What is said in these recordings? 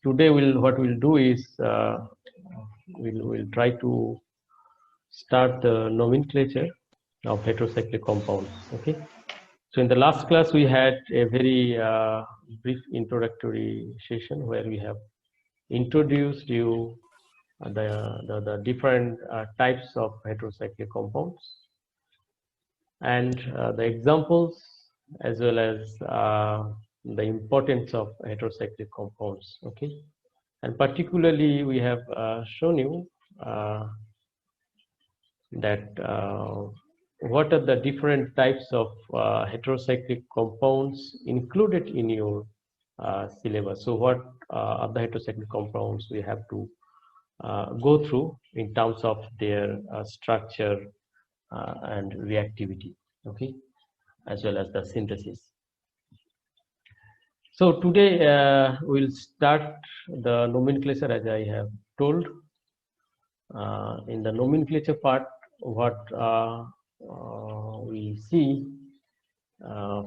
today what we'll do is we'll try to start the nomenclature of heterocyclic compounds. Okay. So in the last class we had a very brief introductory session where we have introduced you the different types of heterocyclic compounds and the examples, as well as the importance of heterocyclic compounds. Okay, and particularly we have shown you that what are the different types of heterocyclic compounds included in your syllabus. So what are the heterocyclic compounds we have to go through in terms of their structure and reactivity, okay, as well as the synthesis. So today we'll start the nomenclature as I have told. In the nomenclature part, what we see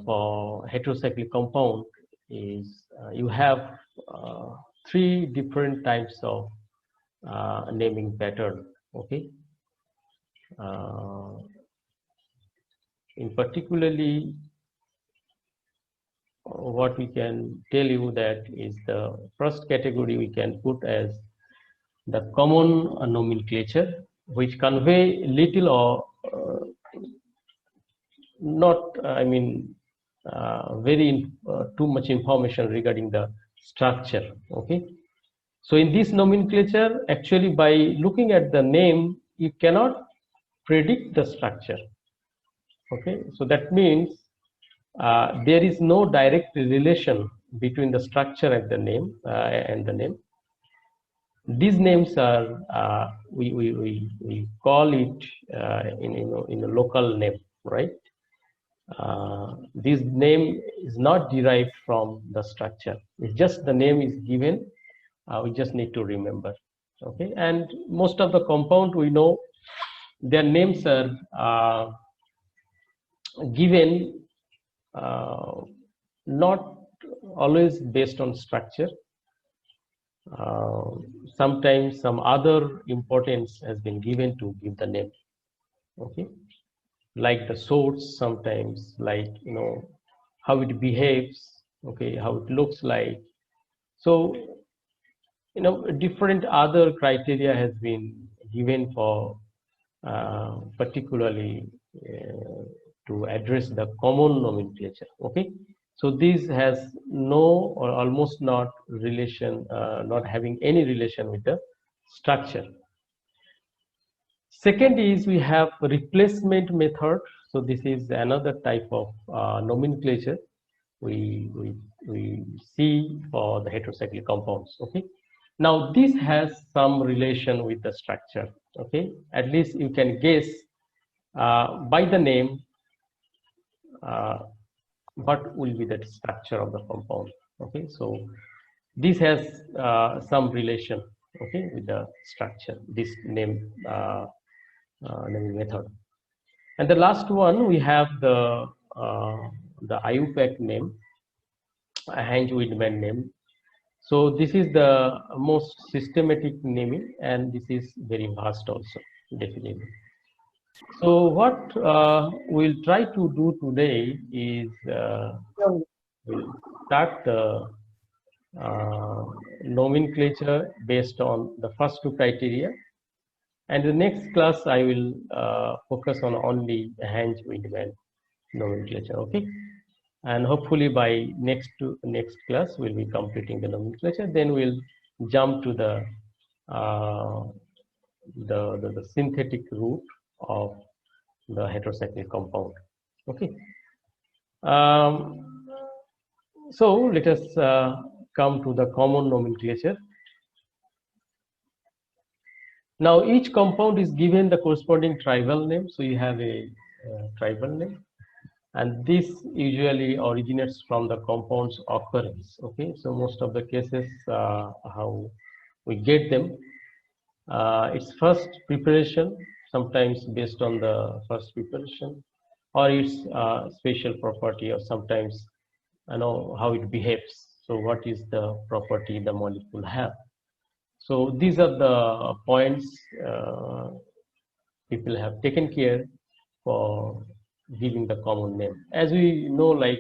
for heterocyclic compound is you have three different types of naming pattern. Okay. In particularly, what we can tell you that is the first category we can put as the common nomenclature, which convey little or not, very too much information regarding the structure. Okay. So in this nomenclature, actually by looking at the name, you cannot predict the structure. Okay, so that means there is no direct relation between the structure and the name These names are we call it in a local name, right? This name is not derived from the structure. It's just the name is given. We just need to remember. Okay, and most of the compound we know their names are given not always based on structure. Sometimes some other importance has been given to give the name. Okay, like the source, sometimes like how it behaves. Okay, how it looks like. So different other criteria has been given for particularly to address the common nomenclature. Okay, so this has no or almost not relation, not having any relation with the structure. Second is we have replacement method. So this is another type of nomenclature we see for the heterocyclic compounds. Okay, now this has some relation with the structure. Okay, at least you can guess by the name what will be the structure of the compound. Okay, so this has some relation, okay, with the structure, this name naming method. And the last one we have the IUPAC name, a Hange-Widman name. So this is the most systematic naming, and this is very vast also, definitely. So what we'll try to do today is we'll start the nomenclature based on the first two criteria, and the next class I will focus on only Hange-Widman nomenclature. Okay, and hopefully by next class we'll be completing the nomenclature. Then we'll jump to the synthetic route of the heterocyclic compound. Okay. So let us come to the common nomenclature. Now each compound is given the corresponding tribal name. So you have a tribal name, and this usually originates from the compound's occurrence. Okay, so most of the cases how we get them, its first preparation, sometimes based on the first preparation, or its special property, or sometimes how it behaves. So what is the property the molecule have? So these are the points people have taken care for giving the common name. As we know, like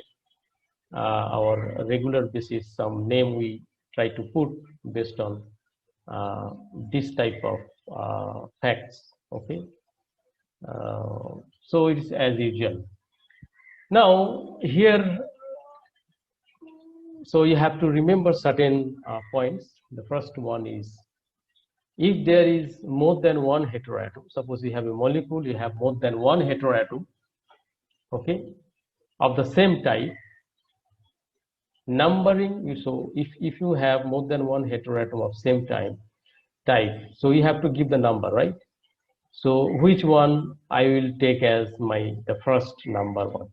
our regular basis, some name we try to put based on this type of facts. Okay, so it's as usual. Now here, so you have to remember certain points. The first one is, if there is more than one heteroatom, suppose you have a molecule, you have more than one heteroatom, okay, of the same type, numbering, so if you have more than one heteroatom of same type, so you have to give the number, right? So which one I will take as the first number one,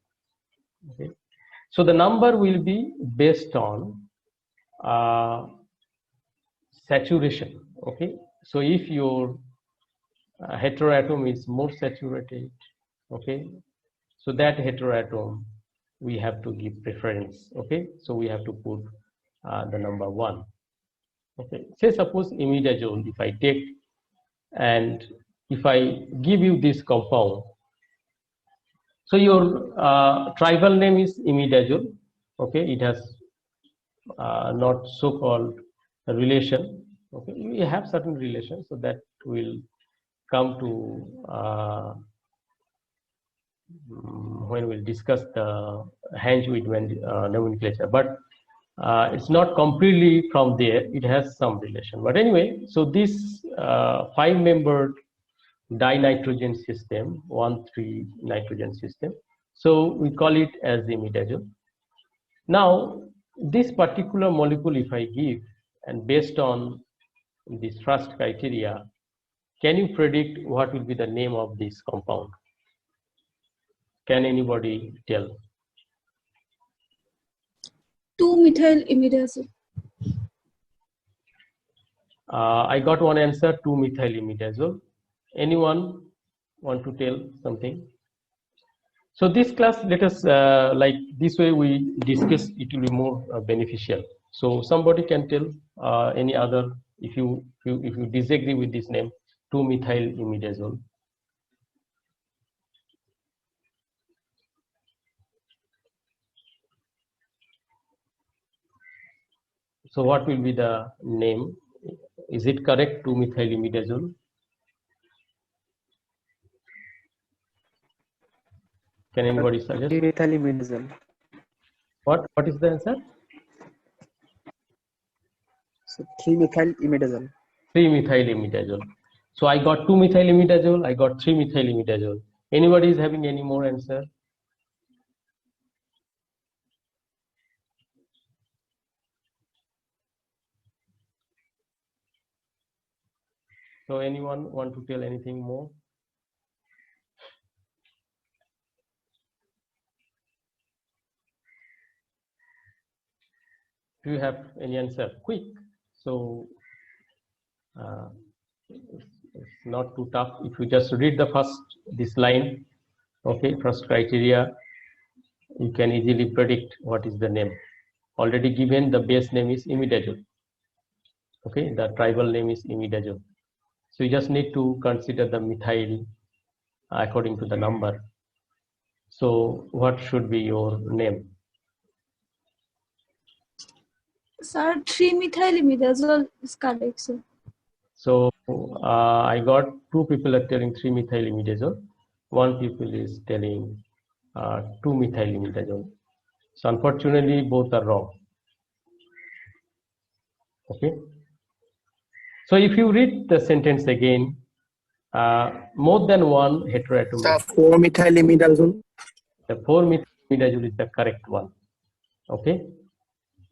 okay? So the number will be based on saturation, okay? So if your heteroatom is more saturated, okay, so that heteroatom we have to give preference, okay? So we have to put the number 1, okay? Say suppose imidazole, if I take and if I give you this compound, so your tribal name is imidazole, okay? It has not so-called relation, okay? We have certain relations, so that will come to when we'll discuss the Hansch-Witt nomenclature, but it's not completely from there. It has some relation, but anyway. So this 5-membered dinitrogen system, 1,3 nitrogen system. So we call it as imidazole. Now this particular molecule, if I give, and based on this first criteria, can you predict what will be the name of this compound? Can anybody tell? 2-methyl imidazole. I got one answer, 2-methyl imidazole. Anyone want to tell something? So this class, let us like this way we discuss, it will be more beneficial. So somebody can tell any other, if you disagree with this name, 2-methyl imidazole. So what will be the name? Is it correct, 2-methyl imidazole? Can anybody suggest? 3-methyl imidazole. What is the answer? So 3-methyl imidazole. 3-methyl imidazole. So I got 2-methyl imidazole, I got 3-methyl imidazole. Anybody is having any more answer? So anyone want to tell anything more? Do you have any answer? Quick. So it's not too tough. If you just read the this line, okay, first criteria, you can easily predict what is the name. Already given, the base name is imidazole. Okay, the tribal name is imidazole. So you just need to consider the methyl according to the number. So what should be your name? Sir, 3-methyl imidazole is correct, sir. So I got 2 people are telling 3-methyl imidazole. 1 people is telling 2-methyl imidazole. So unfortunately, both are wrong. Okay. So if you read the sentence again, more than one heteroatom. 4-methyl imidazole. The 4-methyl imidazole is the correct one. Okay.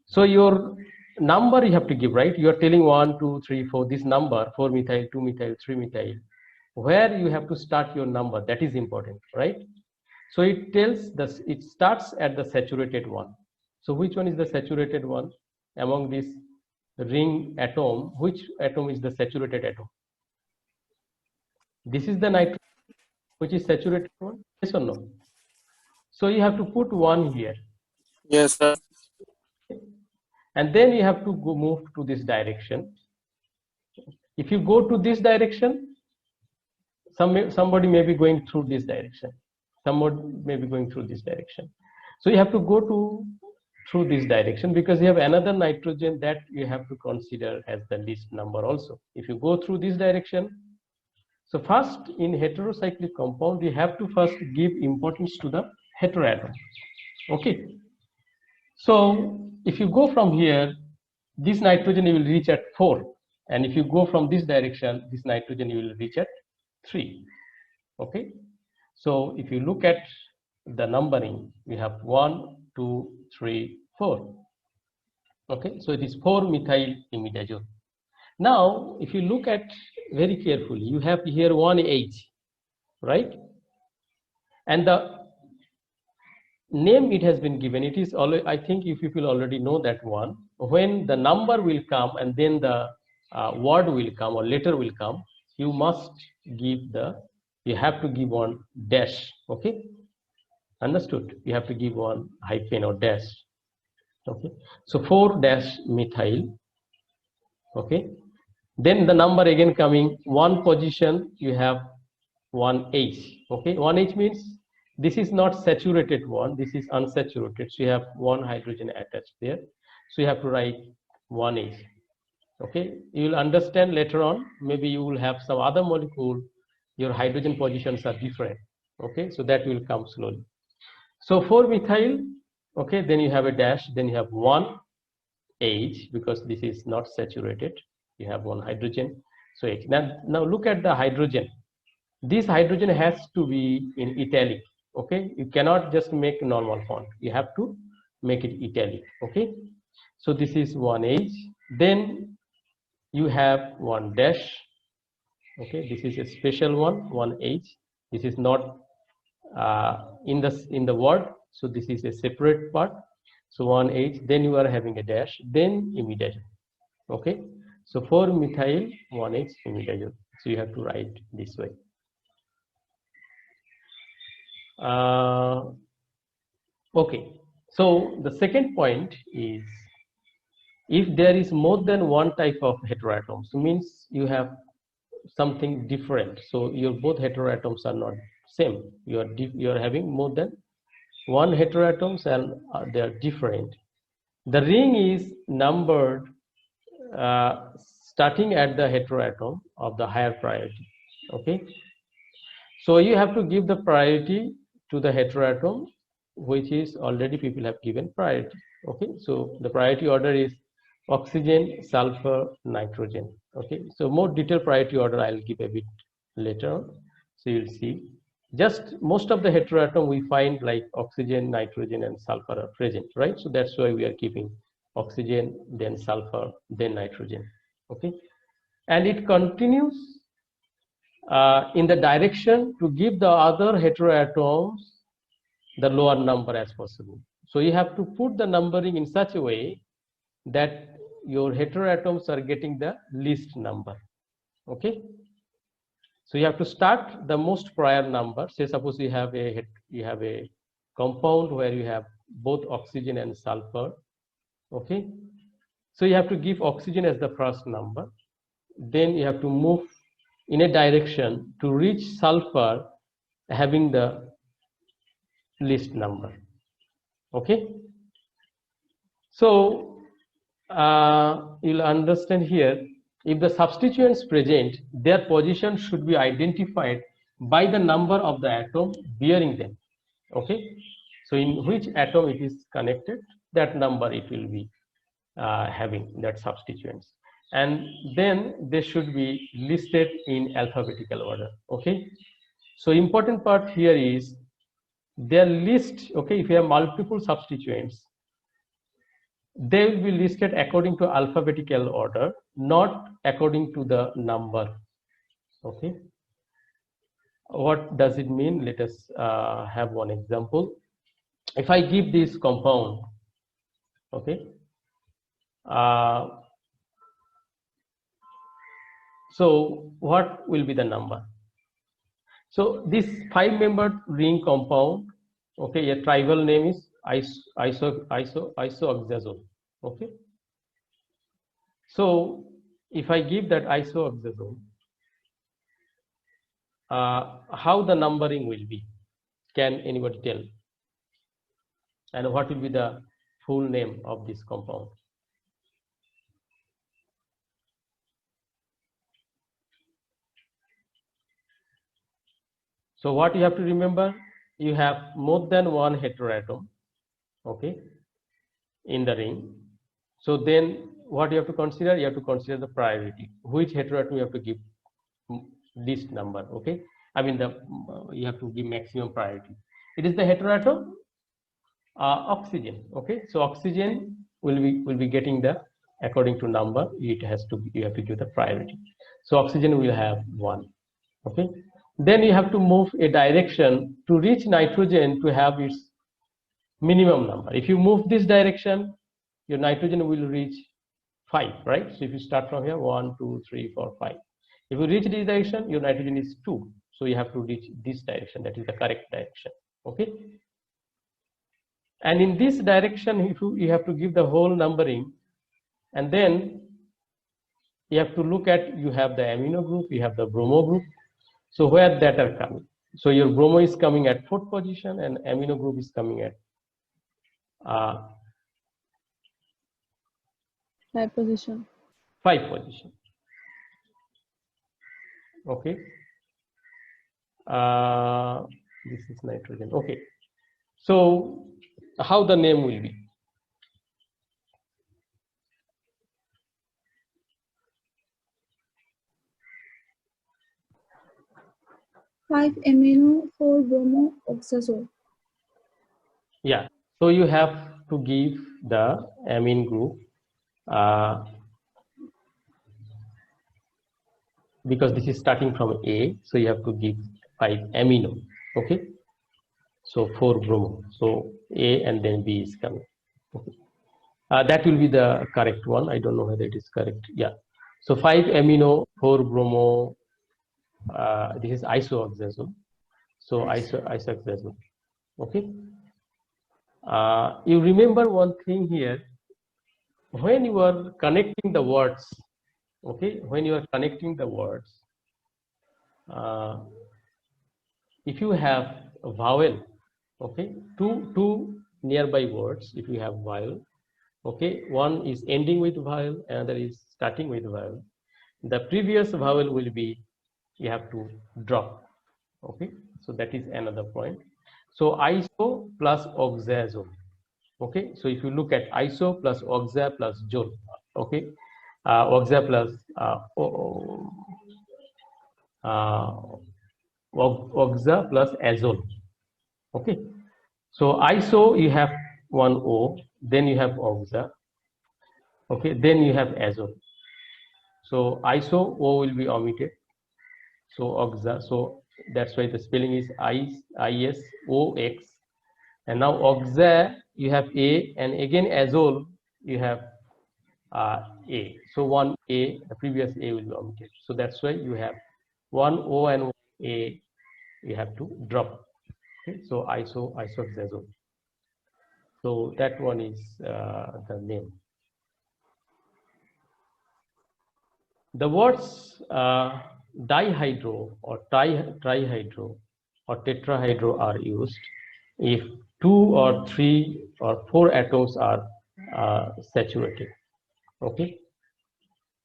So your number you have to give, right? You are telling 1, 2, 3, 4. This number 4-methyl, 2-methyl, 3-methyl. Where you have to start your number, that is important, right? So it tells this. It starts at the saturated one. So which one is the saturated one among this ring atom? Which atom is the saturated atom? This is the nitrogen, which is saturated one. Yes or no? So you have to put 1 here. Yes, sir. and then you have to go move to this direction. If you go to this direction, somebody may be going through this direction, somebody may be going through this direction. So you have to go through this direction, because you have another nitrogen that you have to consider as the least number also. If you go through this direction, so first in heterocyclic compound, you have to first give importance to the heteroatom. Okay. So if you go from here, this nitrogen you will reach at 4, and if you go from this direction, this nitrogen you will reach at 3. Okay. So if you look at the numbering, we have 1, 2, 3, 4. Okay. So it is 4-methyl imidazole. Now, if you look at very carefully, you have here 1H, right? And the name it has been given, it is always, I think if you will already know that one, when the number will come and then the word will come or letter will come, you must give you have to give one dash. Okay, understood? You have to give one hyphen or dash. Okay, so 4-methyl. Okay, then the number again coming one position, you have 1H. Okay, 1H means this is not saturated one, this is unsaturated, so you have one hydrogen attached there, so you have to write 1H. Okay, you will understand later on, maybe you will have some other molecule, your hydrogen positions are different. Okay, so that will come slowly. So 4-methyl, okay, then you have a dash, then you have 1H, because this is not saturated, you have one hydrogen, so H. Now look at the hydrogen. This hydrogen has to be in italic. Okay, you cannot just make normal font, you have to make it italic. Okay, so this is 1H, then you have one dash. Okay, this is a special one, 1H. This is not in the word, so this is a separate part. So 1H, then you are having a dash, then imidazole. Okay, so 4-methyl 1H imidazole. So you have to write this way. Okay, so the second point is, if there is more than one type of heteroatoms, means you have something different. So your both heteroatoms are not same. You are having more than one heteroatoms and they are different. The ring is numbered starting at the heteroatom of the higher priority. Okay, so you have to give the priority to the heteroatom which is already people have given priority. Okay, so the priority order is oxygen, sulfur, nitrogen. Okay, so more detailed priority order I'll give a bit later on, so you'll see. Just most of the heteroatom we find like oxygen, nitrogen and sulfur are present, right? So that's why we are keeping oxygen, then sulfur, then nitrogen. Okay, and it continues in the direction to give the other heteroatoms the lower number as possible. So you have to put the numbering in such a way that your heteroatoms are getting the least number. Okay, so you have to start the most prior number. Say suppose you have a compound where you have both oxygen and sulfur. Okay, so you have to give oxygen as the first number, then you have to move in a direction to reach sulfur having the least number. Okay, so you'll understand here, if the substituents present, their position should be identified by the number of the atom bearing them. Okay, so in which atom it is connected, that number it will be having that substituents, and then they should be listed in alphabetical order. Okay, so important part here is their list. Okay, if you have multiple substituents, they will be listed according to alphabetical order, not according to the number. Okay, what does it mean? Let us have one example. If I give this compound, okay, so what will be the number? So this 5-membered ring compound, okay, a tribal name is isoxazole. Okay, So if I give that isoxazole, how the numbering will be? Can anybody tell? And what will be the full name of this compound? So what you have to remember, you have more than one heteroatom, okay, in the ring. So then what you have to consider? You have to consider the priority. Which heteroatom you have to give least number, okay? I mean you have to give maximum priority. It is the heteroatom oxygen, okay? So oxygen will be getting the, according to number, it has to be, you have to give the priority. So oxygen will have 1, okay? Then you have to move a direction to reach nitrogen to have its minimum number. If you move this direction, your nitrogen will reach 5, right? So if you start from here, 1, 2, 3, 4, 5. If you reach this direction, your nitrogen is 2. So you have to reach this direction, that is the correct direction, okay? And in this direction, if you have to give the whole numbering, and then you have to look at, you have the amino group, you have the bromo group. So where that are coming? So your bromo is coming at 4th position and amino group is coming at 5 position. 5 position. Okay. This is nitrogen. Okay. So how the name will be? Five amino, 4 bromo, oxazole. Yeah. So you have to give the amine group because this is starting from A, so you have to give 5 amino. Okay. So 4 bromo. So A and then B is coming. Okay. That will be the correct one. I don't know whether it is correct. Yeah. So 5 amino, 4 bromo. This is isoxazole. So isoxazole. Okay. You remember one thing here. When you are connecting the words, okay, when you are connecting the words, if you have a vowel, okay, two nearby words, if you have vowel, okay, one is ending with vowel, another is starting with vowel, the previous vowel will be, you have to drop, okay, so that is another point. So iso plus oxazole, okay, so if you look at iso plus oxa plus zole, okay, oxa plus oxa plus azole, okay. So iso, you have one O, then you have oxa, okay, then you have azole. So iso, O will be omitted, so oxa, so that's why the spelling is ISOX. And now oxa, you have A, and again azole, you have A. So one A, the previous A will be omitted. So that's why you have one O and one A, you have to drop. Okay, so isoxazole. So that one is the name. The words dihydro or trihydro or tetrahydro are used if 2 or 3 or 4 atoms are saturated. Okay.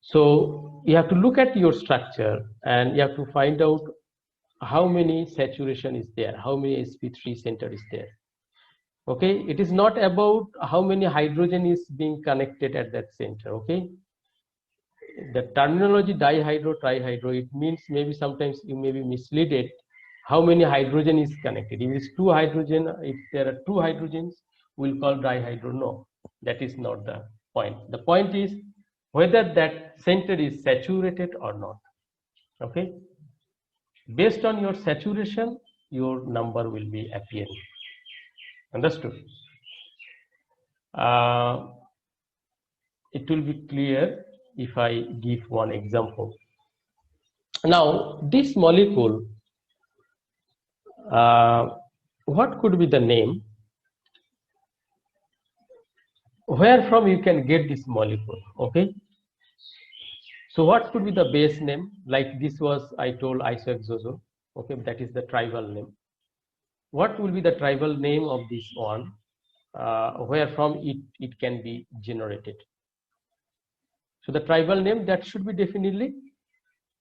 So you have to look at your structure and you have to find out how many saturation is there, how many sp3 center is there. Okay, it is not about how many hydrogen is being connected at that center. Okay, the terminology dihydro, trihydro, it means maybe sometimes you may be misled how many hydrogen is connected. If it's 2 hydrogen, if there are 2 hydrogens, we'll call dihydro. No, that is not the point. The point is whether that center is saturated or not. Okay, based on your saturation, your number will be appearing. Understood? It will be clear if I give one example. Now, this molecule, what could be the name? Where from you can get this molecule? Okay, So what could be the base name? Like this was, I told, isoxazole. Okay, that is the tribal name. What will be the tribal name of this one? Where from it can be generated? So the tribal name, that should be definitely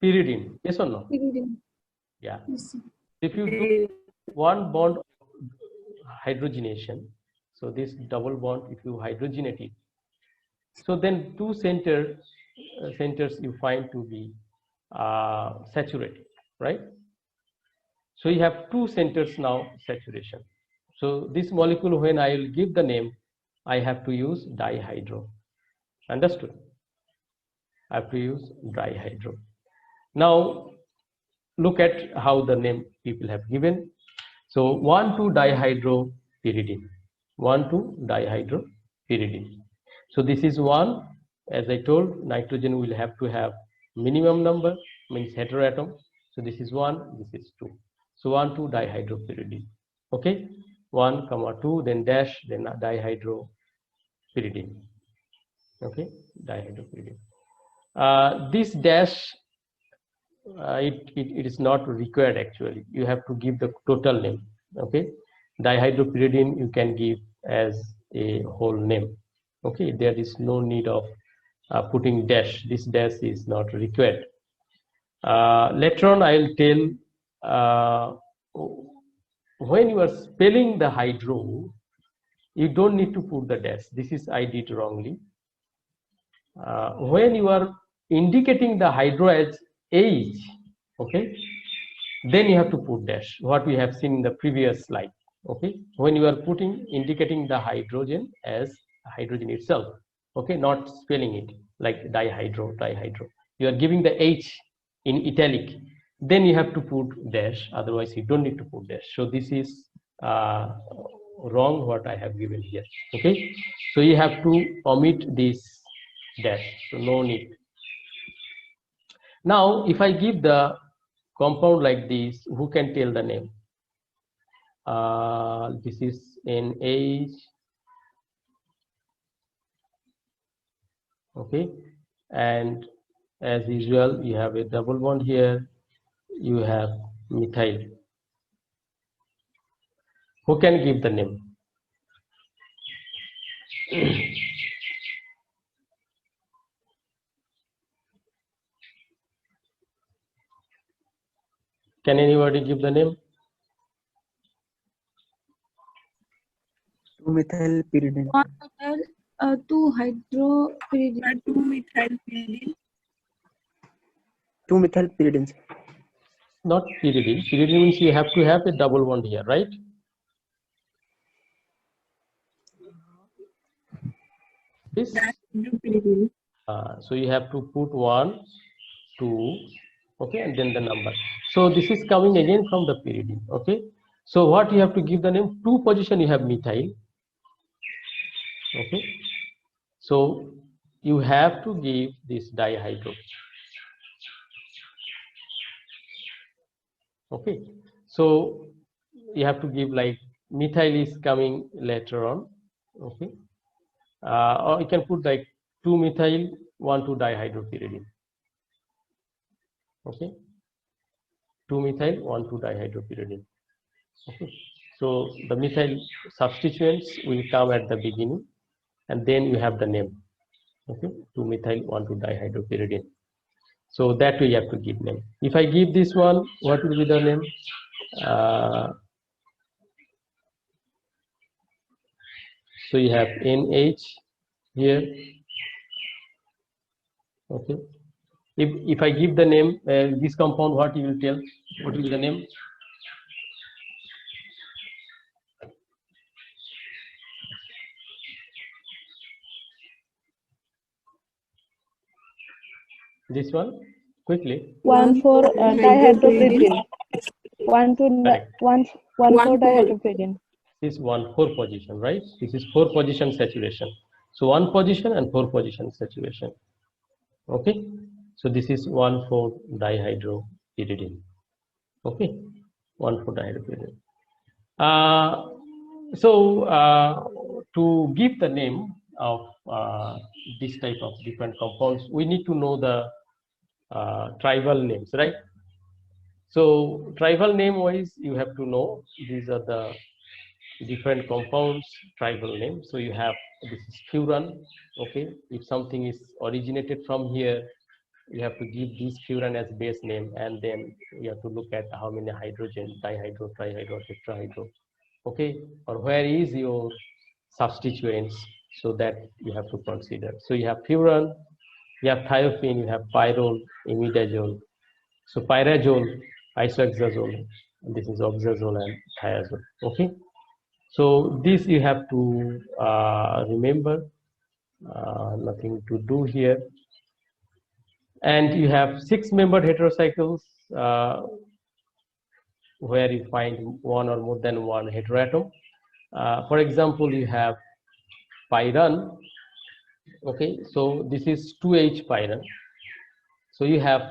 pyridine. Yes or no? Pyridine. Yeah. Yes, sir. If you do one bond hydrogenation, so this double bond, if you hydrogenate it, so then two centers you find to be saturated, right? So you have two centers now saturation. So this molecule, when I will give the name, I have to use dihydro. Understood? I have to use dihydro. Now look at how the name people have given. So 1,2-dihydropyridine. 1,2-dihydropyridine. So this is one. As I told, nitrogen will have to have minimum number, means heteroatom. So this is 1, this is 2. So 1,2-dihydropyridine. Okay, 1, 2, then dash, then dihydropyridine. Okay, dihydropyridine. This dash, it is not required actually. You have to give the total name. Okay, dihydropyridine you can give as a whole name. Okay, there is no need of putting dash. This dash is not required. Later on I will tell when you are spelling the hydro, you don't need to put the dash. This is I did wrongly. When you are indicating the hydro as H, okay, then you have to put dash, what we have seen in the previous slide. Okay, when you are indicating the hydrogen as hydrogen itself, okay, not spelling it like dihydro, you are giving the H in italic, then you have to put dash, otherwise you don't need to put dash. So this is wrong what I have given here. Okay, so you have to omit this dash, so no need. Now if I give the compound like this, who can tell the name? This is NH. Okay, and as usual you have a double bond here, you have methyl. Who can give the name? Can anybody give the name? 2-methylpyridine. 2-hydropyridine. 2-methylpyridine. Not pyridine. Pyridine means you have to have a double bond here, right? This. So you have to put 1, 2, okay, and then the number. So this is coming again from the pyridine. Okay, so what you have to give the name? 2 position you have methyl. Okay, so you have to give this dihydro. Okay, so you have to give, like, methyl is coming later on. Okay, or you can put like 2-methyl 1,2-dihydropyridine. Okay, 2-methyl 1,2-dihydropyridine. Okay, so the methyl substituents will come at the beginning, and then you have the name. Okay, 2-methyl 1,2-dihydropyridine. So that we have to give name. If I give this one, what will be the name? So you have NH here. Okay, if I give the name, this compound, what you will tell? What will be the name? This one, quickly. 1,4-dihydropyridine. 1,4-dihydropyridine. This is 1,4 position, right? This is 4 position saturation. So 1 position and 4 position saturation. Okay, so this is 1,4-dihydropyridine. Okay, 1,4-dihydropyridine. To give the name of this type of different compounds, we need to know the tribal names, right? So tribal name wise, you have to know these are the different compounds tribal name. So you have, this is furan. Okay, if something is originated from here, you have to give this furan as base name, and then you have to look at how many hydrogen, dihydro, trihydro, tetrahydro. Okay, or where is your substituents, so that you have to consider. So you have furan, you have thiophene, you have pyrrole, imidazole. So pyrazole, isohexazole, and this is oxazole and thiazole. Okay, so this you have to remember. Nothing to do here. And you have 6-membered heterocycles where you find one or more than one heteroatom. For example, you have pyran. Okay, so this is 2H pyran. So you have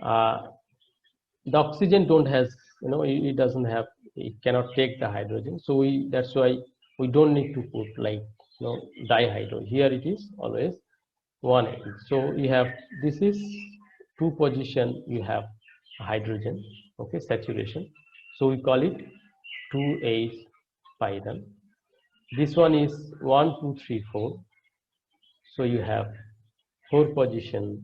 the oxygen don't has, it doesn't have, it cannot take the hydrogen. So that's why we don't need to put like dihydro. Here it is always 1. So you have, this is 2 position, you have hydrogen, okay, saturation. So we call it 2H pyran. This one is 1, 2, 3, 4. So you have 4 position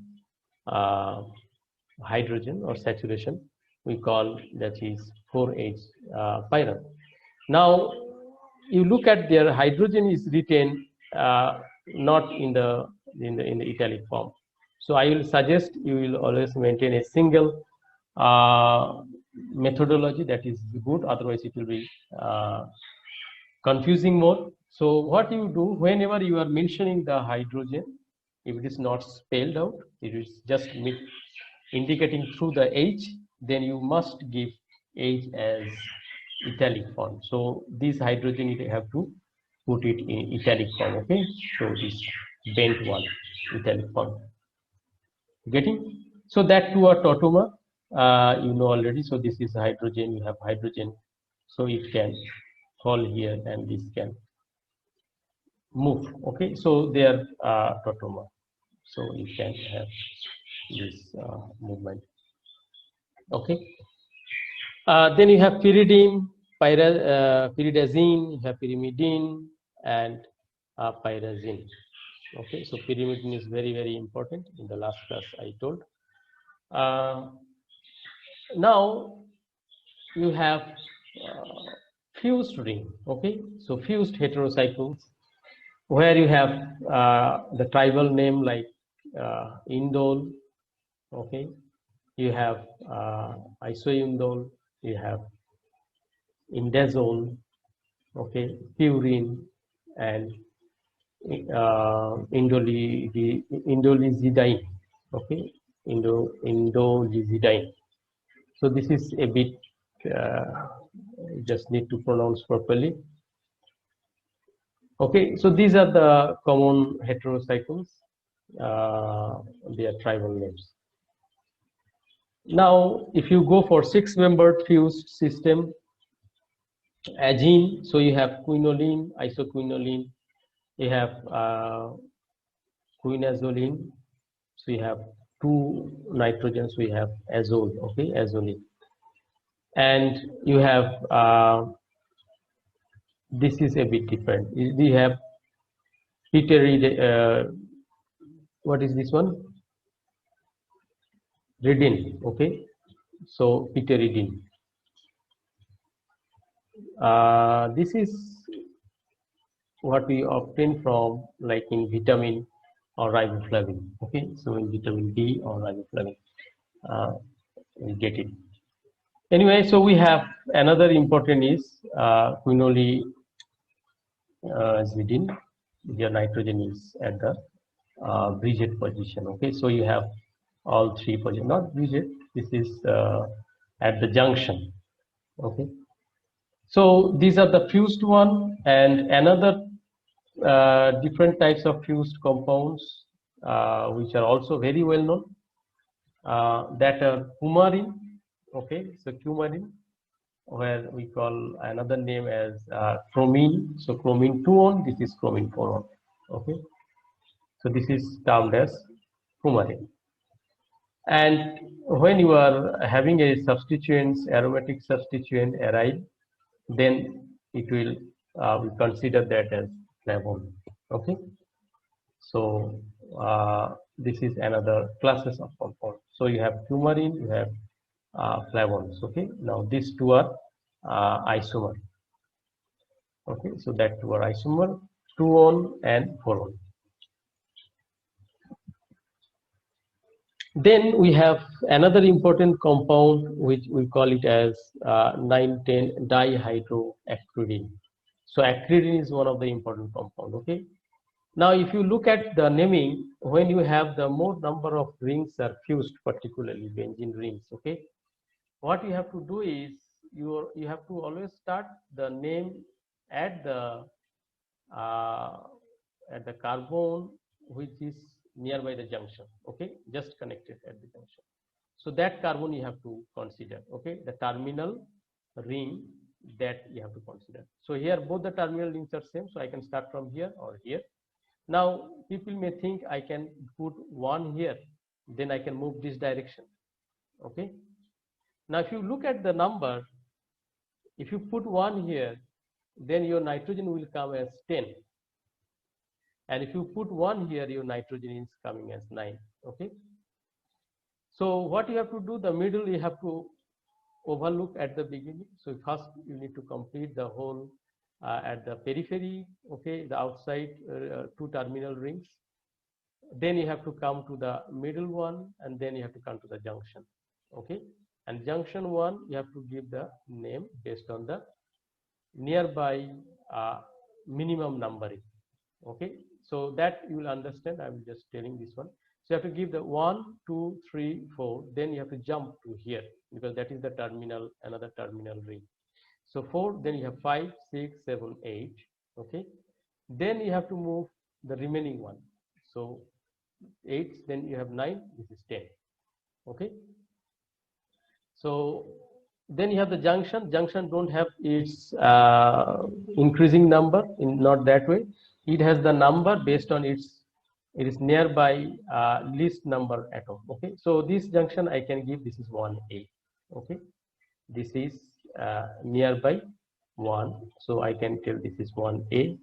hydrogen or saturation. We call that is 4H pyran. Now you look at their hydrogen is written not in the italic form. So I will suggest you will always maintain a single methodology, that is good, otherwise it will be confusing more. So what you do whenever you are mentioning the hydrogen, if it is not spelled out, it is just indicating through the H, then you must give H as italic form. So this hydrogen you have to put it in italic form. Okay, so this bent one, italic form. Getting? So that to a tautomer, you know already. So this is hydrogen, you have hydrogen, so it can fall here and this can move. Okay, so they are tautomer, so you can have this movement. Okay, then you have pyridine, pyridazine, you have pyrimidine, and pyrazine. Okay, so pyrimidine is very, very important. In the last class I told. Now you have fused ring. Okay, so fused heterocycles where you have the tribal name like indole. Okay, you have isoindole, you have indazole, okay, purine, and indolizidine. Okay, indolizidine. So this is a bit just need to pronounce properly. Okay, so these are the common heterocycles, their tribal names. Now, if you go for 6-membered fused system, agene, so you have quinoline, isoquinoline, you have quinazoline, so you have 2 nitrogens, so you have azole, okay, azoline. And you have, this is a bit different. We have what is this one? Ridine, okay, so piperidine. This is what we obtain from like in vitamin or riboflavin. Okay, so in vitamin D or riboflavin, we get it. Anyway, so we have another important is quinolizidine. Your nitrogen is at the Bridget position. Okay, so you have all 3 positions, not Bridget. This is at the junction. Okay, so these are the fused one, and another different types of fused compounds which are also very well known, that are coumarin. Okay, so coumarin, where we call another name as chromine. So chromine 2-on, this is chromine 4-on. Okay, so this is termed as coumarin. And when you are having a substituents, aromatic substituent arrive, then it will we consider that as flavone. Okay, so this is another classes of compound. So you have coumarin, you have flavones. Okay, now these two are isomer. Okay, so that two are isomer, 2-on and 4-on. Then we have another important compound which we call it as 9,10 dihydroacridine. So acridine is one of the important compound. Okay. Now, if you look at the naming, when you have the more number of rings are fused, particularly benzene rings, okay, what you have to do is you have to always start the name at the carbon which is nearby the junction. Okay, just connected at the junction. So that carbon you have to consider. Okay, the terminal ring that you have to consider. So here both the terminal rings are same. So I can start from here or here. Now, people may think I can put one here, then I can move this direction. Okay. Now, if you look at the number, if you put one here, then your nitrogen will come as 10. And if you put one here, your nitrogen is coming as 9. Okay. So, what you have to do, the middle you have to overlook at the beginning. So, first you need to complete the whole at the periphery, okay, the outside two terminal rings. Then you have to come to the middle one, and then you have to come to the junction, okay. And junction one, you have to give the name based on the nearby minimum numbering, okay. So that you will understand. I am just telling this one. So you have to give the 1, 2, 3, 4. Then you have to jump to here because that is the terminal, another terminal ring. So 4, then you have 5, 6, 7, 8. Okay. Then you have to move the remaining one. So 8, then you have 9. This is 10. Okay. So then you have the junction. Junction don't have its increasing number in not that way. It has the number based on its nearby least number atom. Okay. So this junction I can give. This is 1A. Okay. This is nearby 1, so I can tell this is 1A.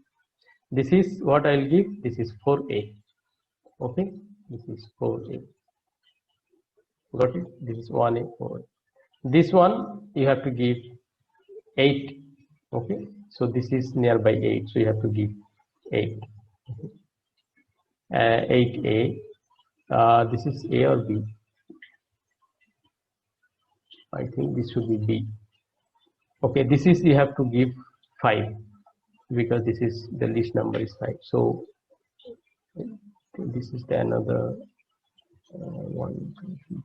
This is what I'll give. This is 4A. Okay, this is 4A. Got it? This is 1A, 4. This one you have to give 8. Okay, so this is nearby 8, so you have to give 8. 8A. This is A or B? I think this should be B. Okay, this is you have to give 5 because this is the least number is 5. So this is the another 1, 2, 3,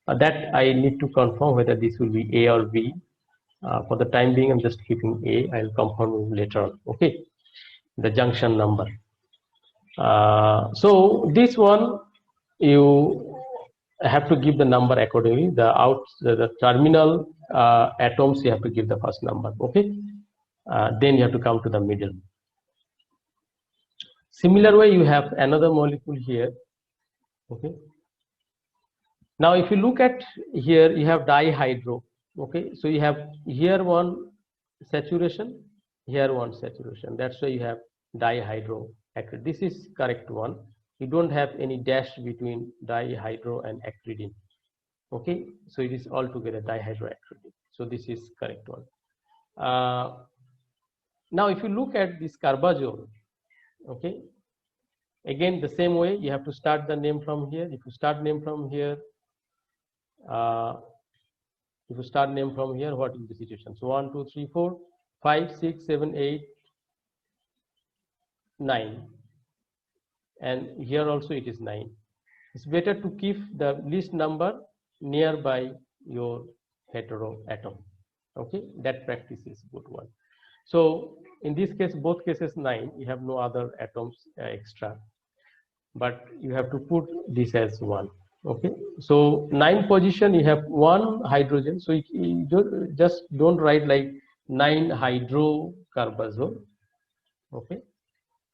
4. That I need to confirm whether this will be A or B. For the time being, I'm just keeping A. I'll confirm later on. Okay, the junction number. So this one you have to give the number accordingly. The terminal atoms you have to give the first number. Okay, then you have to come to the middle. Similar way, you have another molecule here. Okay. Now, if you look at here, you have dihydro. Okay, so you have here one saturation, here one saturation. That's why you have dihydro. This is correct one. You don't have any dash between dihydro and acridine. Okay, so it is altogether dihydroacridine. So this is correct one. Now, if you look at this carbazole, okay, again the same way you have to start the name from here. If you start name from here, what is the situation? So 1, 2, 3, 4, 5, 6, 7, 8, 9. And here also it is 9. It's better to keep the least number nearby your hetero atom. Okay, that practice is good one. So in this case, both cases 9, you have no other atoms extra, but you have to put this as 1. Okay, so 9 position you have 1 hydrogen, so you just don't write like 9 hydrocarbazole. Okay,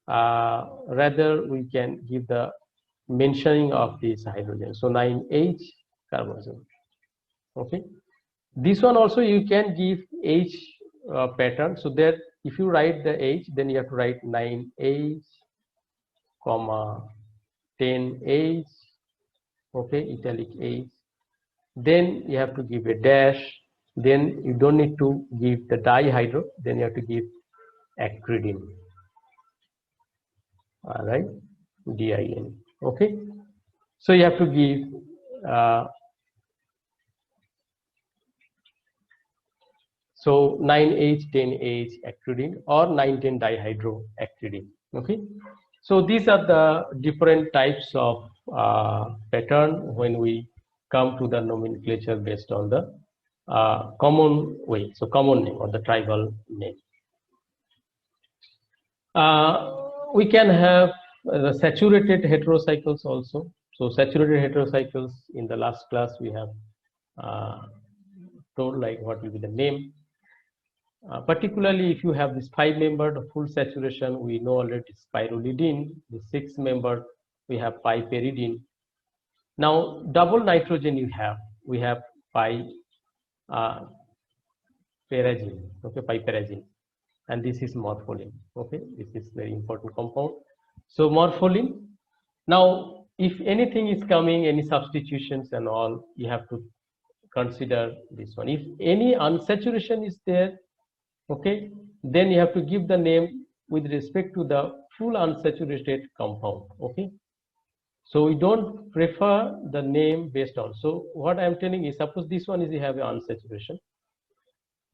rather we can give the mentioning of this hydrogen. So 9H carbazole. Okay. This one also you can give H pattern. So that if you write the H, then you have to write 9H, comma 10H. Okay, italic H. Then you have to give a dash. Then you don't need to give the dihydro. Then you have to give acridine. All right, DIN. Okay, so you have to give so 9H, 10H acridine or 9,10 dihydro acridine. Okay, so these are the different types of pattern when we come to the nomenclature based on the common way, so common name or the tribal name. We can have the saturated heterocycles also. So saturated heterocycles, in the last class we have told like what will be the name. Particularly if you have this 5-membered full saturation, we know already spirulidine. The 6-membered we have piperidine. Now double nitrogen we have piperazine, okay, piperazine, and this is morpholine. Okay, this is very important compound. So morpholine. Now if anything is coming, any substitutions and all, you have to consider this one. If any unsaturation is there, okay, then you have to give the name with respect to the full unsaturated compound. Okay, so we don't prefer the name based on. So what I am telling is, suppose this one is you have an unsaturation,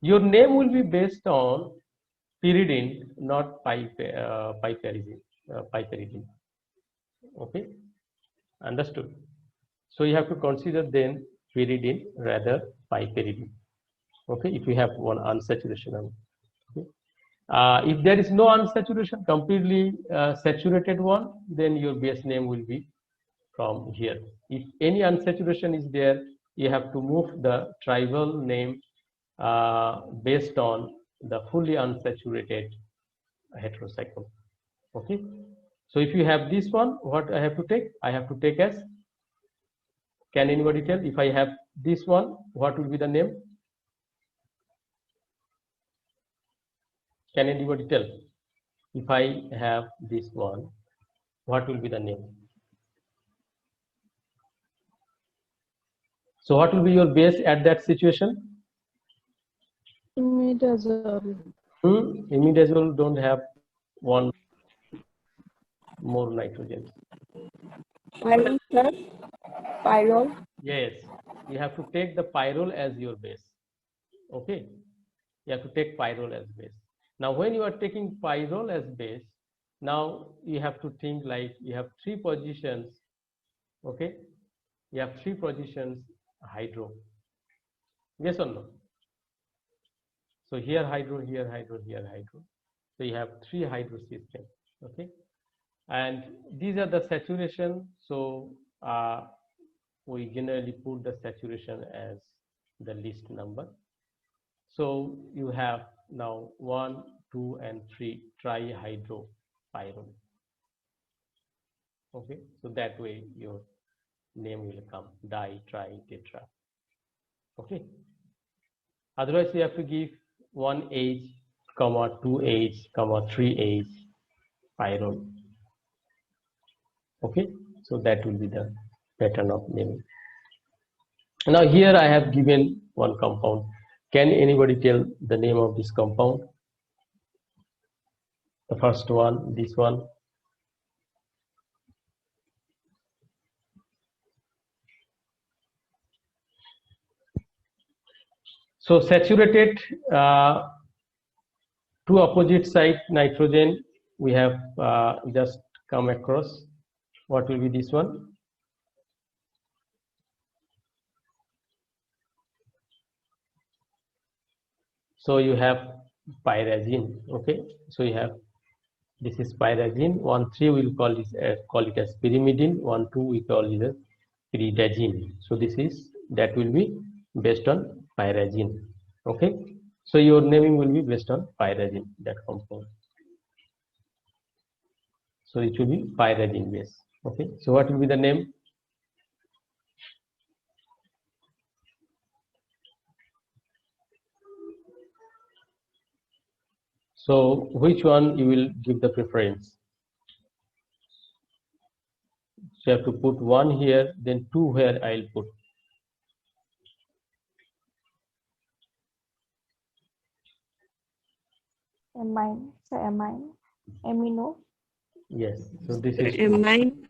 your name will be based on pyridine, not piperidine. Okay, understood? So you have to consider then pyridine rather piperidine. Okay, if you have one unsaturation. Okay. If there is no unsaturation, completely saturated one, then your base name will be from here. If any unsaturation is there, you have to move the tribal name based on the fully unsaturated heterocycle. Okay, so if you have this one, what I have to take? I have to take as, can anybody tell? If I have this one, what will be the name? Can anybody tell? If I have this one, what will be the name? So what will be your base at that situation? Imidazole. Imidazole don't have one more nitrogen. Pyrrole, sir. Pyrrole. Yes, you have to take the pyrrole as your base. Okay, you have to take pyrrole as base. Now when you are taking pyrrole as base, now you have to think like you have 3 positions. Okay, you have 3 positions hydro. Yes or no? So here hydro, here hydro, here hydro. So you have 3 hydro systems. Okay, and these are the saturation. So we generally put the saturation as the least number. So you have now 1, 2, and 3 trihydropyrrole. Okay, so that way your name will come di, tri, tetra. Okay, otherwise you have to give 1H, 2H, 3H pyrrole. Okay, so that will be the pattern of naming. Now here I have given one compound. Can anybody tell the name of this compound? The first one, this one. So saturated, 2 opposite side nitrogen we have just come across. What will be this one? So you have pyrazine. Okay, so you have, this is pyrazine. 1, 3 we'll call it as pyrimidine. 1, 2 we call it as pyridazine. So this is, that will be based on pyrazine. Okay, so your naming will be based on pyrazine, that compound. So it will be pyrazine base. Okay, so what will be the name? So which one you will give the preference? So you have to put one here, then two where I'll put. amine. So amine. Amino. Yes, so this is amine,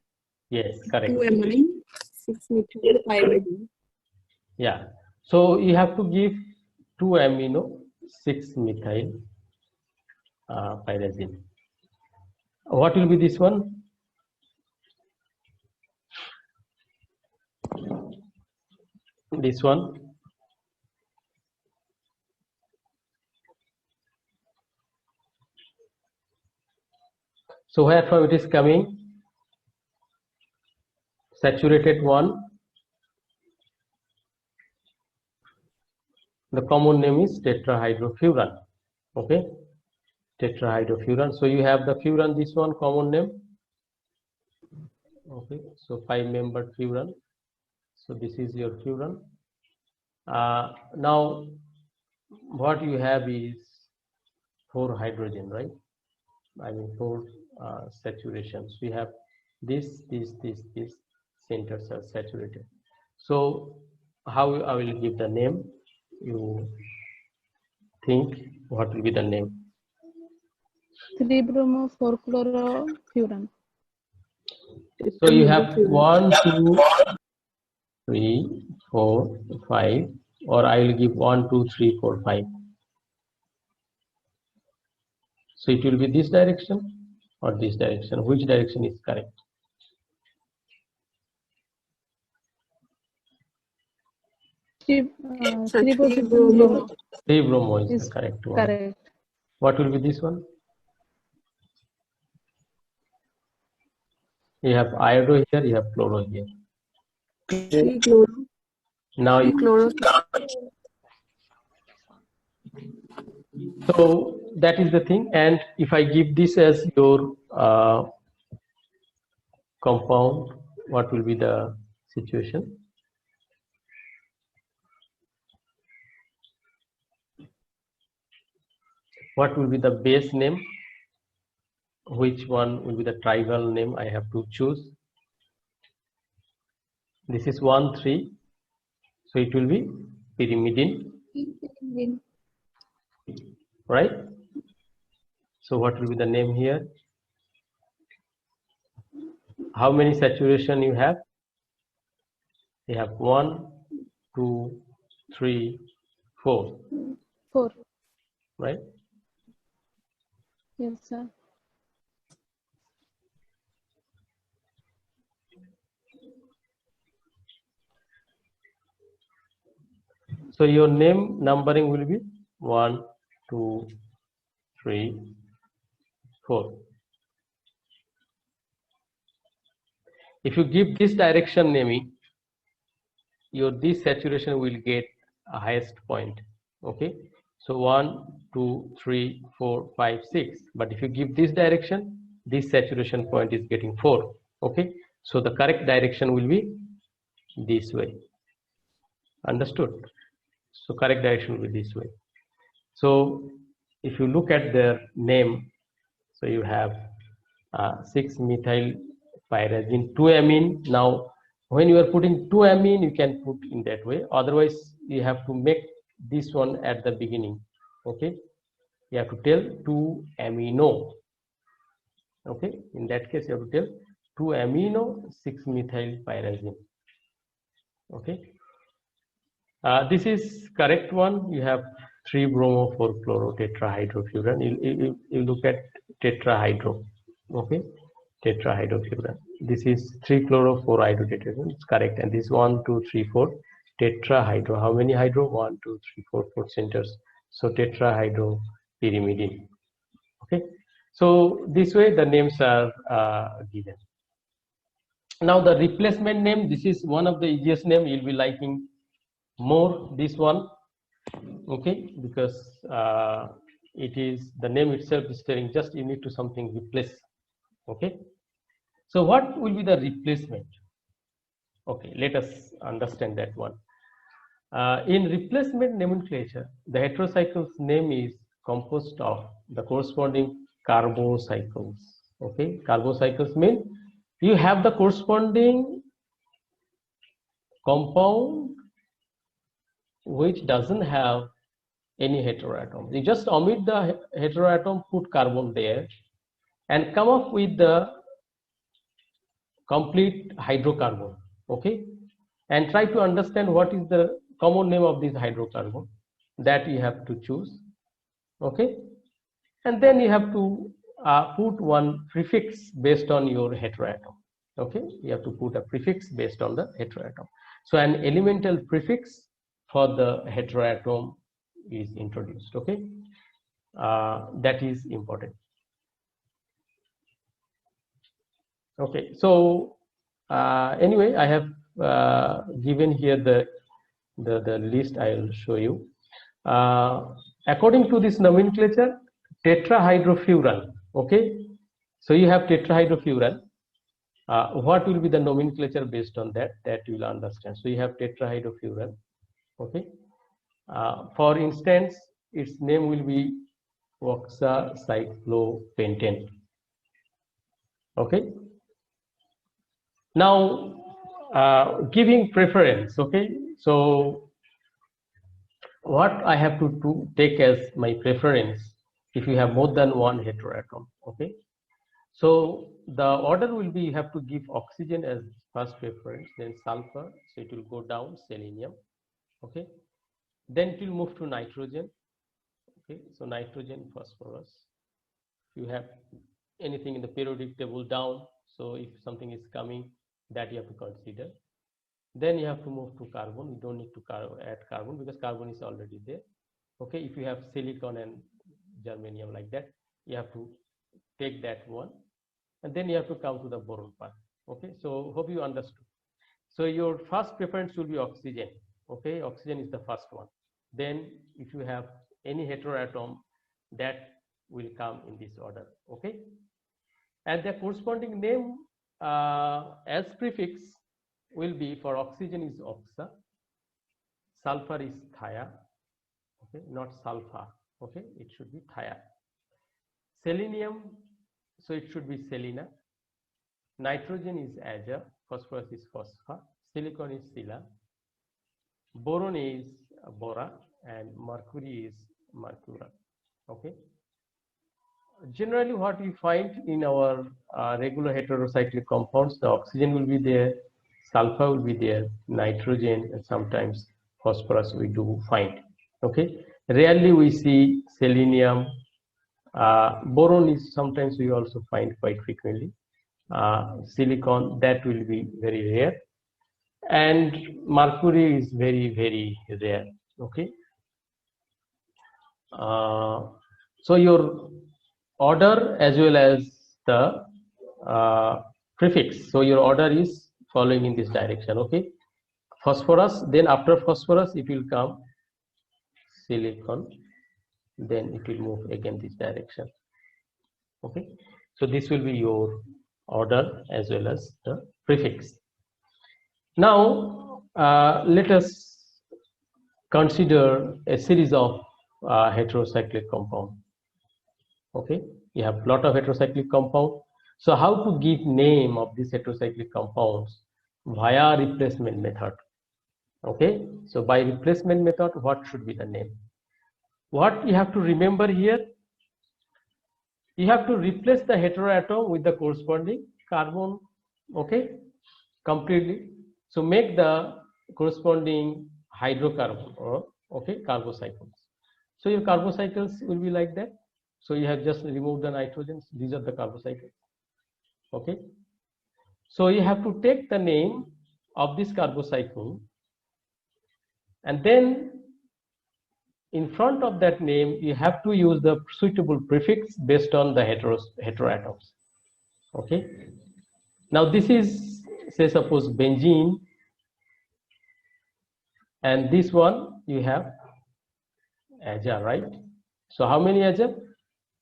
yes, correct. 2-amine, 6-methyl pyridine. Yeah, so you have to give 2-amino 6-methyl pyrazine. What will be this one? This one. So where from it is coming? Saturated one. The common name is tetrahydrofuran. Okay, tetrahydrofuran. So you have the furan, this one common name. Okay, so 5-membered furan. So this is your furan. Now what you have is 4 hydrogen, right? I mean 4 saturations. We have this centers are saturated. So how I will give the name? You think what will be the name? 3-bromo-4-chlorofuran. So you have 1, 2, 3, 4, 5, or I will give 1, 2, 3, 4, 5. So it will be this direction or this direction. Which direction is correct? So 3-bromo 3-bromo is is the correct one. correct. What will be this one? You have iodo here, you have chloro here. 3-chloro, Now, 3-chloro, so that is the thing. And if I give this as your compound, what will be the situation? What will be the base name? Which one will be the trivial name I have to choose? This is 1, 3. So it will be pyrimidine, right? So what will be the name here? How many saturation you have? You have 1, 2, 3, 4, 4. right? Yes, sir. So your name numbering will be 1, 2, 3, 4. If you give this direction naming, your this saturation will get a highest point. Okay, so 1, 2, 3, 4, 5, 6. But if you give this direction, this saturation point is getting 4. Okay, so the correct direction will be this way. Understood? So correct direction will be this way. So if you look at their name, so you have 6-methyl pyrazine 2-amine. Now when you are putting 2-amine, you can put in that way. Otherwise you have to make this one at the beginning. Okay, you have to tell 2-amino. Okay, in that case you have to tell 2-amino 6-methyl pyrazine. Okay, this is correct one. You have 3-bromo-4-chloro tetrahydrofuran. You look at tetrahydro. Okay, tetrahydrofuran. This is 3-chloro-4-hydrotetrafuran. It's correct. And this 1, 2, 3, 4 tetrahydro. How many hydro? 1, 2, 3, 4, 4 centers. So tetrahydropyrimidine. Okay. So this way the names are given. Now the replacement name. This is one of the easiest name. You'll be liking more this one. Okay, because it is the name itself is telling just you need to something replace. Okay, So what will be the replacement? Okay, let us understand that one. In replacement nomenclature, the heterocycle's name is composed of the corresponding carbocycles. Okay, carbocycles mean you have the corresponding compound which doesn't have any heteroatom. You just omit the heteroatom, put carbon there, and come up with the complete hydrocarbon. Okay, and try to understand what is the common name of this hydrocarbon that you have to choose. Okay, and then you have to put one prefix based on your heteroatom. Okay, you have to put a prefix based on the heteroatom. So an elemental prefix for the heteroatom is introduced. Okay, that is important. Okay, so anyway, I have given here the list. I will show you. According to this nomenclature, tetrahydrofuran. Okay, so you have tetrahydrofuran. What will be the nomenclature based on that? That you will understand. So you have tetrahydrofuran. Okay, for instance, its name will be oxacyclopentane. Okay. Now, giving preference. Okay, so what I have to take as my preference if you have more than one heteroatom. Okay, so the order will be, you have to give oxygen as first preference, then sulfur, so it will go down, selenium. Okay, then it will move to nitrogen. Okay, so nitrogen, phosphorus. You have anything in the periodic table down, so if something is coming, that you have to consider. Then you have to move to carbon. You don't need to add carbon because carbon is already there. Okay, if you have silicon and germanium like that, you have to take that one, and then you have to come to the boron part. Okay, so hope you understood. So your first preference will be oxygen. Okay, oxygen is the first one. Then if you have any heteroatom, that will come in this order. Okay, and the corresponding name as prefix will be, for oxygen is oxa, sulfur is thia. Okay, not sulfur. Okay, it should be thia. Selenium, so it should be selena. Nitrogen is aza, phosphorus is phosphor, silicon is sila, boron is bora, and mercury is mercura. Okay, generally what we find in our regular heterocyclic compounds, the oxygen will be there, sulfur will be there, nitrogen, and sometimes phosphorus we do find. Okay, rarely we see selenium. Boron is sometimes we also find quite frequently. Silicon, that will be very rare, and mercury is very, very rare. Okay, so your order as well as the prefix, so your order is following in this direction. Okay, phosphorus, then after phosphorus it will come silicon, then it will move again this direction. Okay, so this will be your order as well as the prefix. Now let us consider a series of heterocyclic compound. Okay, you have lot of heterocyclic compound. So how to give name of these heterocyclic compounds? Via replacement method. Okay, so by replacement method, what should be the name? What you have to remember here, you have to replace the heteroatom with the corresponding carbon. Okay, completely. So make the corresponding hydrocarbon, or okay, carbocycles. So your carbocycles will be like that. So you have just removed the nitrogens. These are the carbocycles. Okay, so you have to take the name of this carbocycle, and then in front of that name you have to use the suitable prefix based on the heteroatoms. Okay, now this is, say suppose benzene, and this one you have aza, right? So how many aza?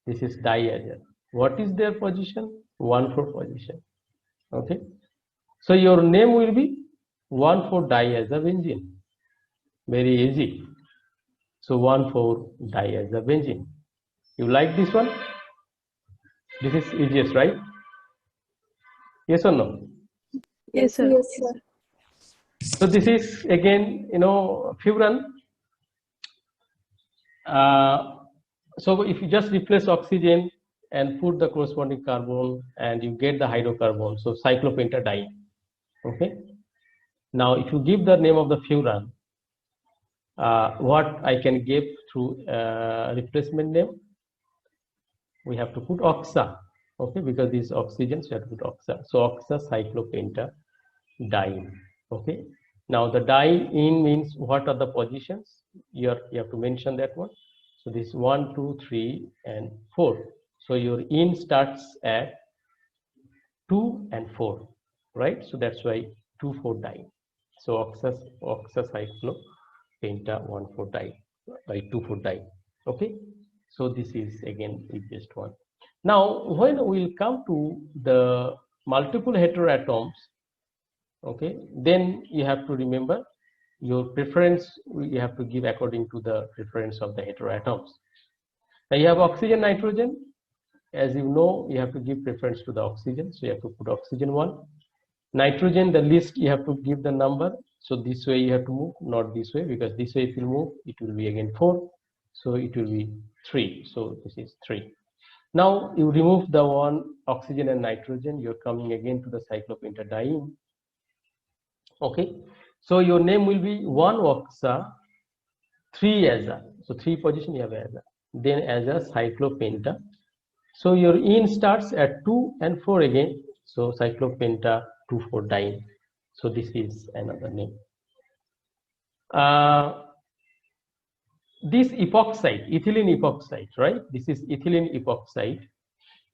This is diaza. What is their position? 1,4 position. Okay, so your name will be 1,4-diazobenzene. Very easy. So 1,4-diazobenzene. You like this one? This is easiest, right? Yes or no? Yes, sir. Yes, sir. So this is again, furan. So if you just replace oxygen and put the corresponding carbon and you get the hydrocarbon, so cyclopentadiene. Okay. Now, if you give the name of the furan, what I can give through replacement name, we have to put oxa. Okay, because these oxygens, you have to put oxa. So oxacyclopentadiene. Okay. Now the diene means what are the positions? You have to mention that one. So this 1, 2, 3, and 4. So your in starts at 2 and 4, right? So that's why 2,4-diene. So oxacyclopenta 2,4-diene. Okay. So this is again easiest one. Now, when we'll come to the multiple heteroatoms, okay, then you have to remember your preference. You have to give according to the preference of the heteroatoms. Now you have oxygen, nitrogen. As you know, you have to give preference to the oxygen, so you have to put oxygen 1. Nitrogen, the list you have to give the number. So this way you have to move, not this way, because this way if you move, it will be again 4. So it will be 3. So this is 3. Now you remove the one oxygen and nitrogen. You're coming again to the cyclopentadiene. Okay. So your name will be 1-oxa, 3-aza. So 3 position you have aza. Then aza cyclopenta. So your in starts at 2 and 4 again. So cyclopenta 2,4-diene. So this is another name. This epoxide, ethylene epoxide, right? This is ethylene epoxide.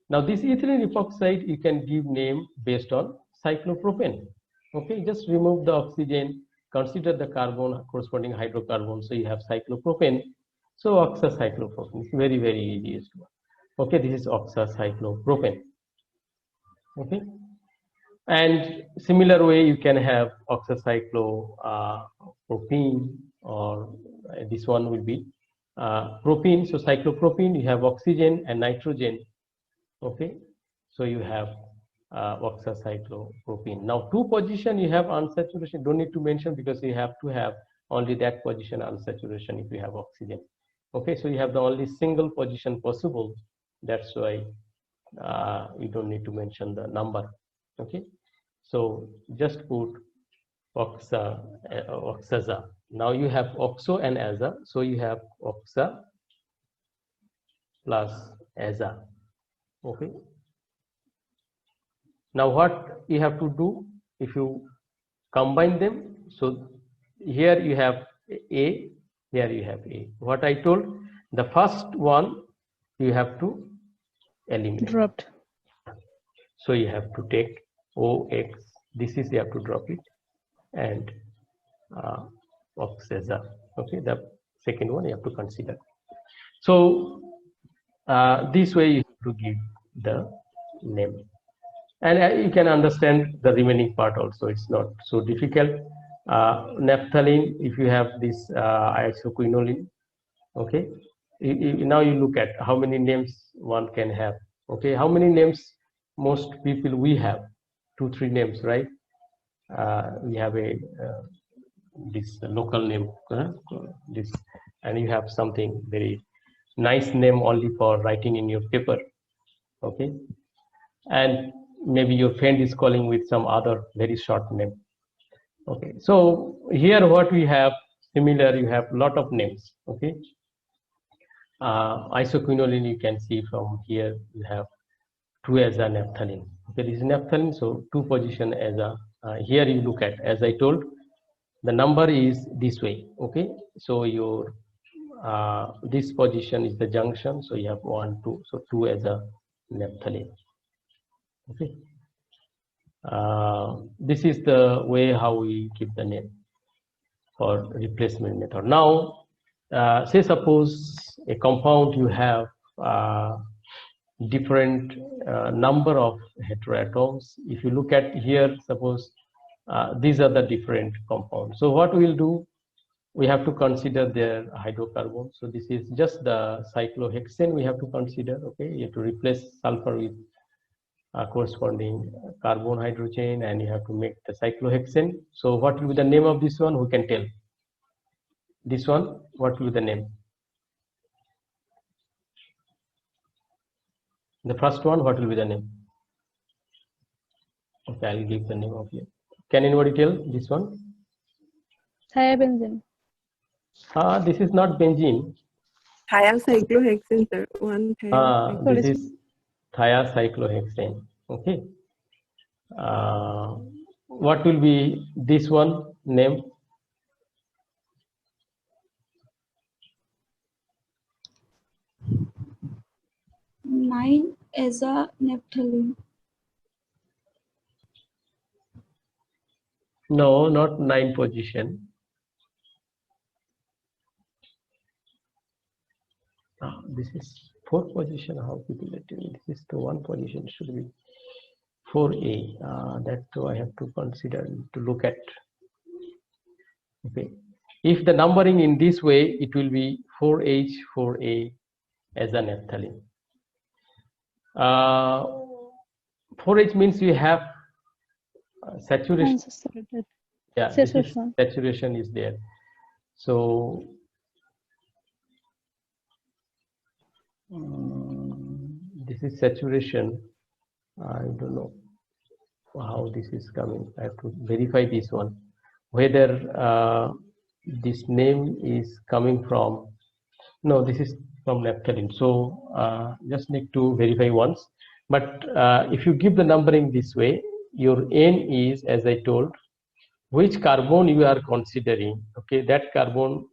Now this ethylene epoxide, you can give name based on cyclopropane. Okay, just remove the oxygen, consider the carbon corresponding hydrocarbon. So you have cyclopropane. So oxacyclopropane is very, very easiest one. Okay, this is oxacyclopropane. Okay, and similar way you can have oxacyclopropene, or this one will be propene. So cyclopropene, you have oxygen and nitrogen. Okay, so you have oxacyclopropene. Now 2 position you have unsaturation, don't need to mention because you have to have only that position unsaturation if you have oxygen. Okay, so you have the only single position possible. That's why you don't need to mention the number. Okay, so just put oxaza. Now you have oxo and aza, so you have oxa plus aza. Okay, now what you have to do, if you combine them, so here you have A, here you have A. What I told, the first one you have to eliminate. Dropped. So you have to take OX, this is you have to drop it, and oxaza. Okay, the second one you have to consider. So this way you have to give the name, and you can understand the remaining part also. It's not so difficult. Naphthalene, if you have this isoquinoline, okay, now you look at how many names one can have. Okay, how many names most people we have? 2-3 names, right? We have a this local name, this, and you have something very nice name only for writing in your paper. Okay, and maybe your friend is calling with some other very short name. Okay, so here what we have similar, you have lot of names. Okay, isoquinoline, you can see from here you have 2-aza naphthalene. Okay, this is naphthalene, so 2 position aza. Here you look at, as I told, the number is this way. Okay, so your this position is the junction, so you have 1, 2, so 2-aza naphthalene. Okay, this is the way how we keep the name for replacement method. Now say suppose a compound you have different number of heteroatoms. If you look at here, suppose these are the different compounds. So what we will do, we have to consider their hydrocarbon. So this is just the cyclohexane we have to consider. Okay, you have to replace sulfur with corresponding carbon hydrogen, and you have to make the cyclohexane. So what will be the name of this one? Who can tell? This one, what will be the name? The first one, what will be the name? Okay, I'll give the name of you. Can anybody tell this one? Thiabenzene. This is not benzene. Thiacyclohexane, sir. One thiacyclohexane. This is thiacyclohexane. Okay. What will be this one name? 9-azanaphthalene. No, not 9 position. This is 4 position. How people let me? This is the 1 position. Should be 4A. That too I have to consider to look at. Okay. If the numbering in this way, it will be 4H, 4A as an naphthalene. 4H means you have saturation. Yeah, this is, saturation is there. So this is saturation. I don't know how this is coming. I have to verify this one, whether this name is coming from. No, this is from naphthalene. So just need to verify once. But if you give the numbering this way, your N is, as I told, which carbon you are considering. Okay, that carbon,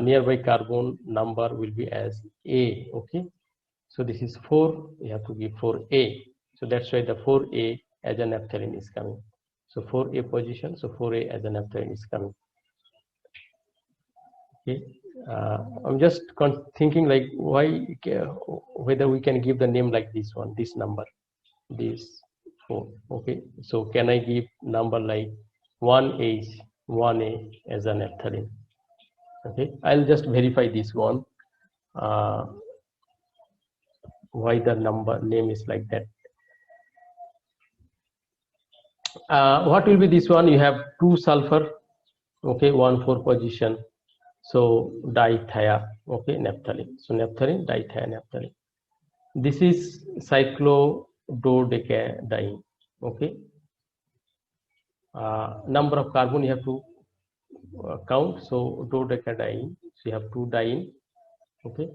nearby carbon number will be as A. Okay, so this is 4. You have to give 4A. So that's why the 4A as a naphthalene is coming. So 4A position. So 4A as a naphthalene is coming. Okay. I'm just thinking like whether we can give the name like this one, this number, this 4. Okay, so can I give number like 1H, 1A as a naphthalene? Okay, I'll just verify this one. Why the number name is like that? What will be this one? You have 2 sulfur. Okay, 1,4 position. So dithia, okay, naphthalene. So naphthalene, dithianaphthalene. This is cyclododecadiene. Okay. Number of carbon you have to count. So dodecadiene. So you have 2 diene. Okay.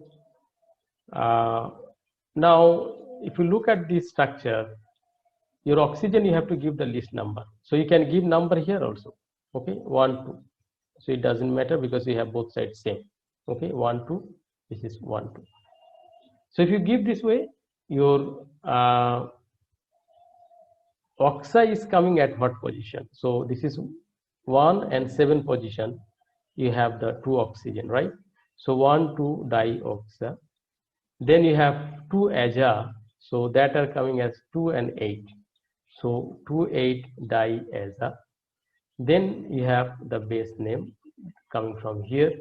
Now, if you look at this structure, your oxygen you have to give the list number. So you can give number here also. Okay, 1, 2. So it doesn't matter because you have both sides same. Okay, 1, 2. This is 1, 2. So if you give this way, your oxi is coming at what position? So this is 1 and 7 position. You have the 2 oxygen, right? So 1, 2 dioxa. Then you have 2 aza. So that are coming as 2 and 8. So 2, 8 diaza. Then you have the base name coming from here,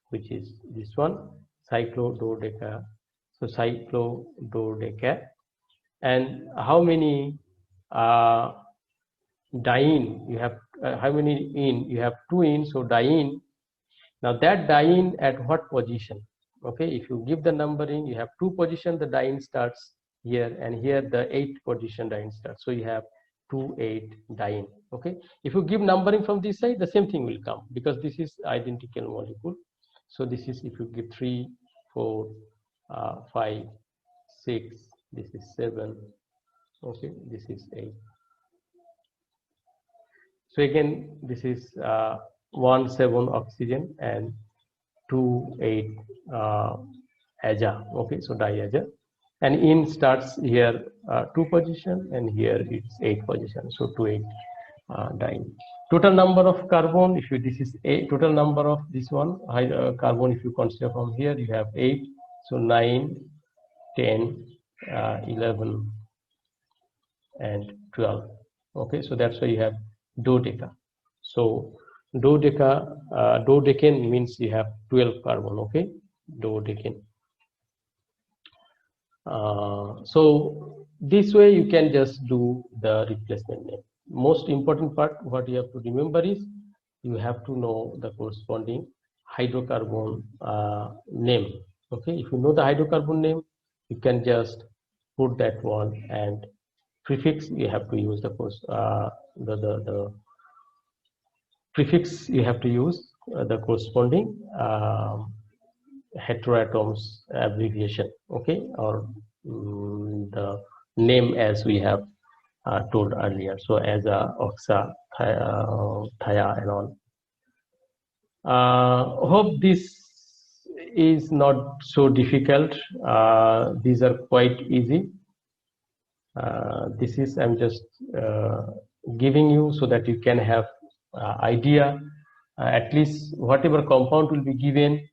which is this one, cyclododeca. So cyclododeca. And how many diene you have? How many in? You have 2 in. So diene. Now that diene at what position? Okay, if you give the numbering, you have 2 position. The diene starts here, and here the 8 position diene starts. So you have 2, 8 diene. Okay, if you give numbering from this side, the same thing will come because this is identical molecule. So this is if you give 3, 4, 5, 6, this is 7. Okay, this is 8. So again, this is 1, 7 oxygen and 2, 8 aza. Okay, so diaza. And in starts here 2 position, and here it's 8 position. So 2, 8 diene. Total number of carbon, if you this is a total number of this one carbon, if you consider from here, you have 8. So 9, 10, 11 and 12. Okay, so that's why you have dodeca. So dodecan means you have 12 carbon. Okay, dodecan. So this way you can just do the replacement name. Most important part, what you have to remember is you have to know the corresponding hydrocarbon name. Okay, if you know the hydrocarbon name, you can just put that one, and prefix you have to use the prefix you have to use the corresponding heteroatoms abbreviation. Okay, or the name as we have told earlier. So as a oxa, thia, and all. Hope this is not so difficult. These are quite easy. This is I'm just giving you so that you can have idea. At least whatever compound will be given,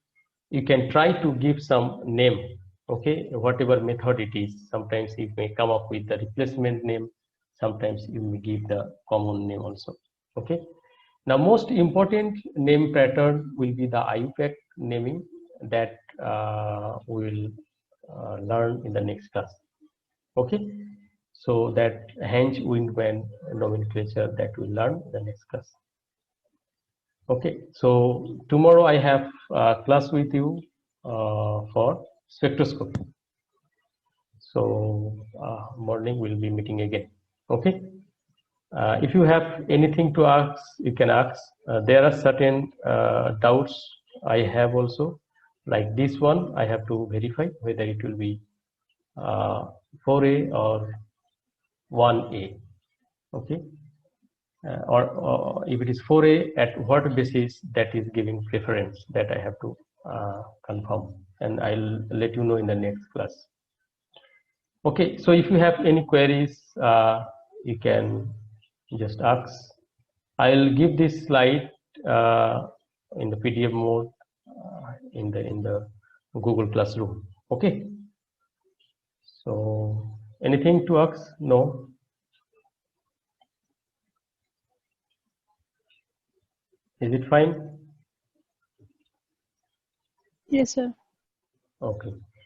you can try to give some name. Okay, whatever method it is. Sometimes you may come up with the replacement name. Sometimes you may give the common name also. Okay. Now, most important name pattern will be the IUPAC naming that we will learn in the next class. Okay, so that Henge Windman nomenclature that we'll learn in the next class. Okay, so tomorrow I have a class with you for spectroscopy. So morning we'll be meeting again. Okay. If you have anything to ask, you can ask. There are certain doubts I have also, like this one. I have to verify whether it will be 4A or 1A. Okay, or if it is 4A, at what basis that is giving preference, that I have to confirm, and I'll let you know in the next class. Okay, so if you have any queries, you can just ask. I'll give this slide in the PDF mode in the Google Classroom. Okay. So anything to ask? No. Is it fine? Yes, sir. Okay.